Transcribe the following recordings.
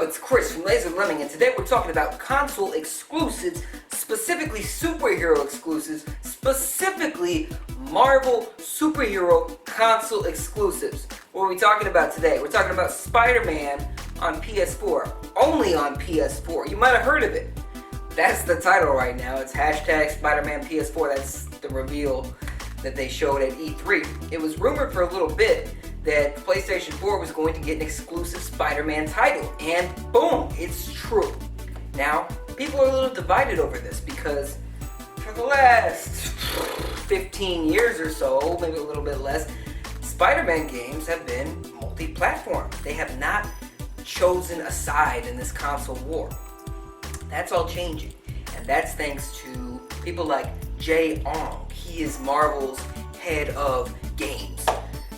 It's Chris from Laser Lemming, and today we're talking about console exclusives, specifically superhero exclusives, specifically Marvel superhero console exclusives. What are we talking about today? We're talking about Spider-Man on PS4, only on PS4. You might have heard of it. That's the title right now. It's hashtag Spider-Man PS4. That's the reveal that they showed at E3. It was rumored for a little bit that PlayStation 4 was going to get an exclusive Spider-Man title, and boom, it's true. Now, people are a little divided over this because for the last 15 years or so, maybe a little bit less, Spider-Man games have been multi-platform. They have not chosen a side in this console war. That's all changing, and that's thanks to people like Jay Ong. He is Marvel's head of games.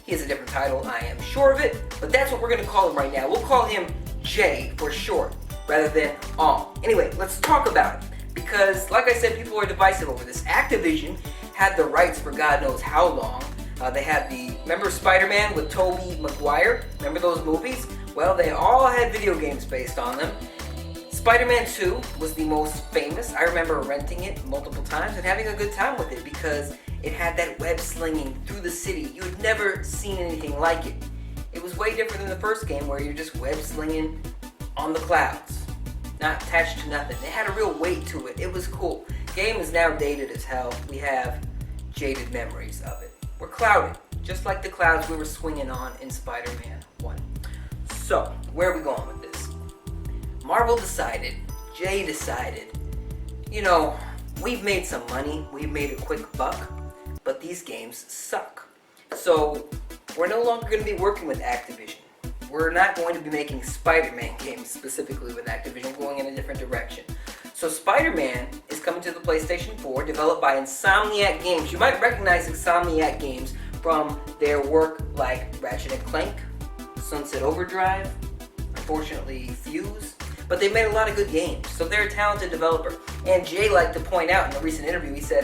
He has a different title, I am sure of it, but that's what we're going to call him right now. We'll call him Jay for short, rather than Ong. Anyway, let's talk about it, because like I said, people are divisive over this. Activision had the rights for God knows how long. They had remember Spider-Man with Tobey Maguire? Remember those movies? Well, they all had video games based on them. Spider-Man 2 was the most famous. I remember renting it multiple times and having a good time with it because it had that web slinging through the city. You had never seen anything like it. It was way different than the first game where you're just web slinging on the clouds, not attached to nothing. It had a real weight to it. It was cool. Game is now dated as hell. We have jaded memories of it. We're clouded, just like the clouds we were swinging on in Spider-Man 1. So, where are we going with this? Marvel decided, Jay decided, we've made some money, we've made a quick buck, but these games suck. So we're no longer going to be working with Activision. We're not going to be making Spider-Man games specifically with Activision, going in a different direction. So Spider-Man is coming to the PlayStation 4, developed by Insomniac Games. You might recognize Insomniac Games from their work like Ratchet & Clank, Sunset Overdrive, unfortunately Fuse. But they made a lot of good games, so they're a talented developer. And Jay liked to point out in a recent interview, he said,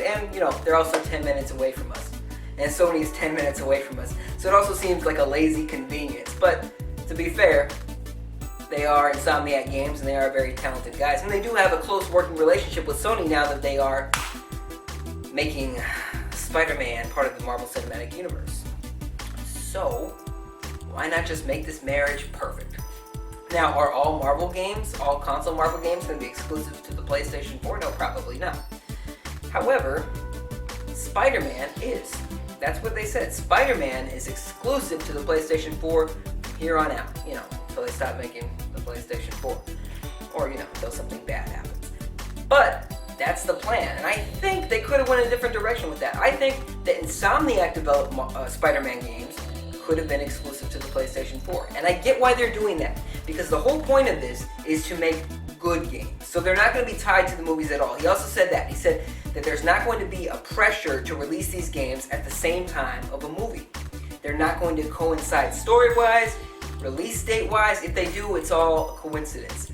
they're also 10 minutes away from us. And Sony's 10 minutes away from us. So it also seems like a lazy convenience. But to be fair, they are Insomniac Games and they are very talented guys. And they do have a close working relationship with Sony now that they are making Spider-Man part of the Marvel Cinematic Universe. So, why not just make this marriage perfect? Now, are all Marvel games, all console Marvel games, going to be exclusive to the PlayStation 4? No, probably not. However, Spider-Man is. That's what they said. Spider-Man is exclusive to the PlayStation 4 from here on out, until they stop making the PlayStation 4. Or, until something bad happens. But that's the plan, and I think they could have went a different direction with that. I think that Insomniac developed Spider-Man games could have been exclusive to the PlayStation 4. And I get why they're doing that, because the whole point of this is to make good games. So they're not going to be tied to the movies at all. He also said that. He said that there's not going to be a pressure to release these games at the same time of a movie. They're not going to coincide story-wise, release date-wise. If they do, it's all a coincidence.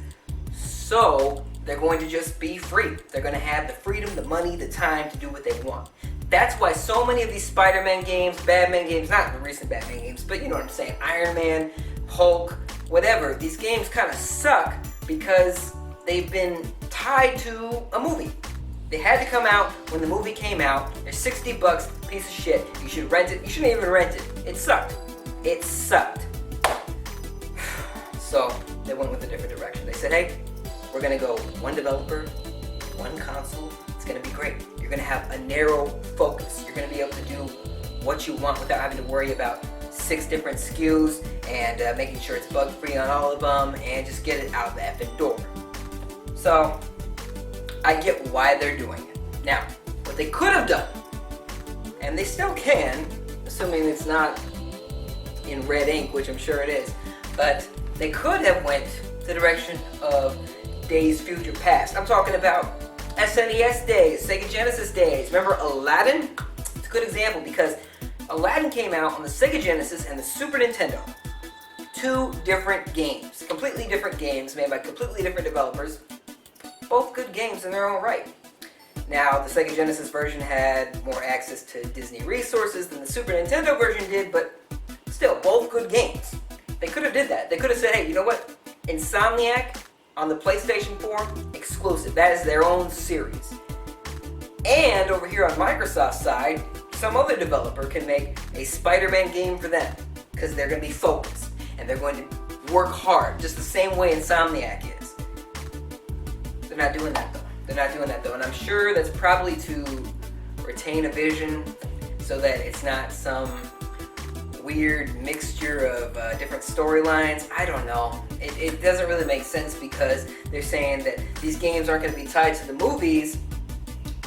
So they're going to just be free. They're going to have the freedom, the money, the time to do what they want. That's why so many of these Spider-Man games, Batman games, not the recent Batman games, but you know what I'm saying, Iron Man, Hulk, whatever, these games kind of suck because they've been tied to a movie. They had to come out when the movie came out. They're $60, piece of shit. You should rent it. You shouldn't even rent it. It sucked. It sucked. So they went with a different direction. They said, hey, we're going to go one developer, one console. It's going to be great. You're going to have a narrow focus. You're going to be able to do what you want without having to worry about 6 different SKUs and making sure it's bug-free on all of them and just get it out the effing door. So, I get why they're doing it. Now, what they could have done, and they still can, assuming it's not in red ink, which I'm sure it is, but they could have went the direction of Days Future Past. I'm talking about SNES days, Sega Genesis days. Remember Aladdin? It's a good example because Aladdin came out on the Sega Genesis and the Super Nintendo. 2 different games, completely different games made by completely different developers. Both good games in their own right. Now, the Sega Genesis version had more access to Disney resources than the Super Nintendo version did, but still, both good games. They could have did that. They could have said, hey, you know what? Insomniac on the PlayStation 4, exclusive. That is their own series. And over here on Microsoft's side, some other developer can make a Spider-Man game for them because they're going to be focused and they're going to work hard, just the same way Insomniac is. They're not doing that though. They're not doing that though, and I'm sure that's probably to retain a vision so that it's not some weird mixture of different storylines. I don't know. It doesn't really make sense because they're saying that these games aren't going to be tied to the movies,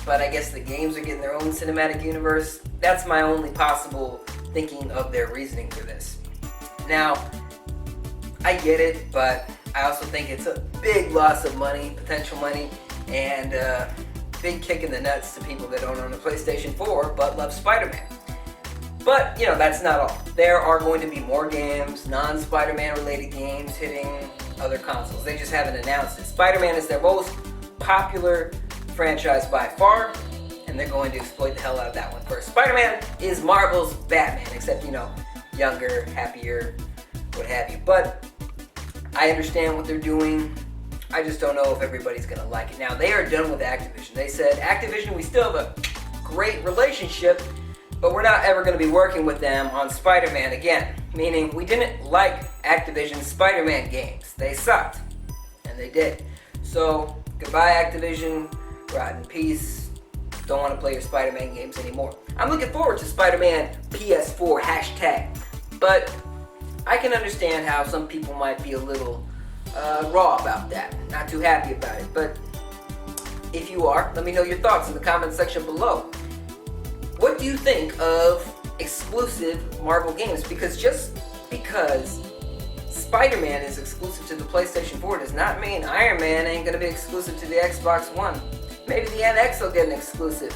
but I guess the games are getting their own cinematic universe. That's my only possible thinking of their reasoning for this. Now, I get it, but I also think it's a big loss of money, potential money, and a big kick in the nuts to people that don't own a PlayStation 4 but love Spider-Man. But, you know, that's not all. There are going to be more games, non-Spider-Man related games hitting other consoles. They just haven't announced it. Spider-Man is their most popular franchise by far, and they're going to exploit the hell out of that one first. Spider-Man is Marvel's Batman, except, you know, younger, happier, what have you. But I understand what they're doing. I just don't know if everybody's going to like it. Now, they are done with Activision. They said, Activision, we still have a great relationship, but we're not ever going to be working with them on Spider-Man again. Meaning, we didn't like Activision's Spider-Man games. They sucked. And they did. So, goodbye Activision. Rot in peace. Don't want to play your Spider-Man games anymore. I'm looking forward to Spider-Man PS4 hashtag. But I can understand how some people might be a little raw about that. Not too happy about it. But if you are, let me know your thoughts in the comment section below. What do you think of exclusive Marvel games? Because just because Spider-Man is exclusive to the PlayStation 4 does not mean Iron Man ain't going to be exclusive to the Xbox One. Maybe the NX will get an exclusive.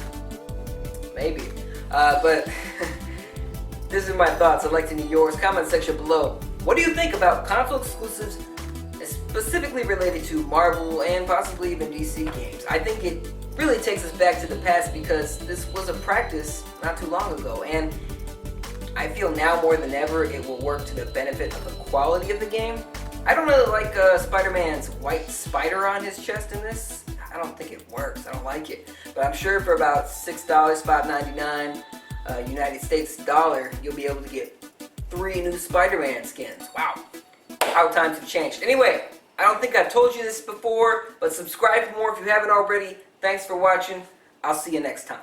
Maybe. But this is my thoughts. I'd like to know yours. Comment section below. What do you think about console exclusives specifically related to Marvel and possibly even DC games? I think it really takes us back to the past because this was a practice not too long ago, and I feel now more than ever it will work to the benefit of the quality of the game. I don't really like Spider-Man's white spider on his chest in this. I don't think it works. I don't like it. But I'm sure for about $6, $5.99 United States dollar, you'll be able to get 3 new Spider-Man skins. Wow. How times have changed. Anyway, I don't think I've told you this before, but subscribe for more if you haven't already. Thanks for watching. I'll see you next time.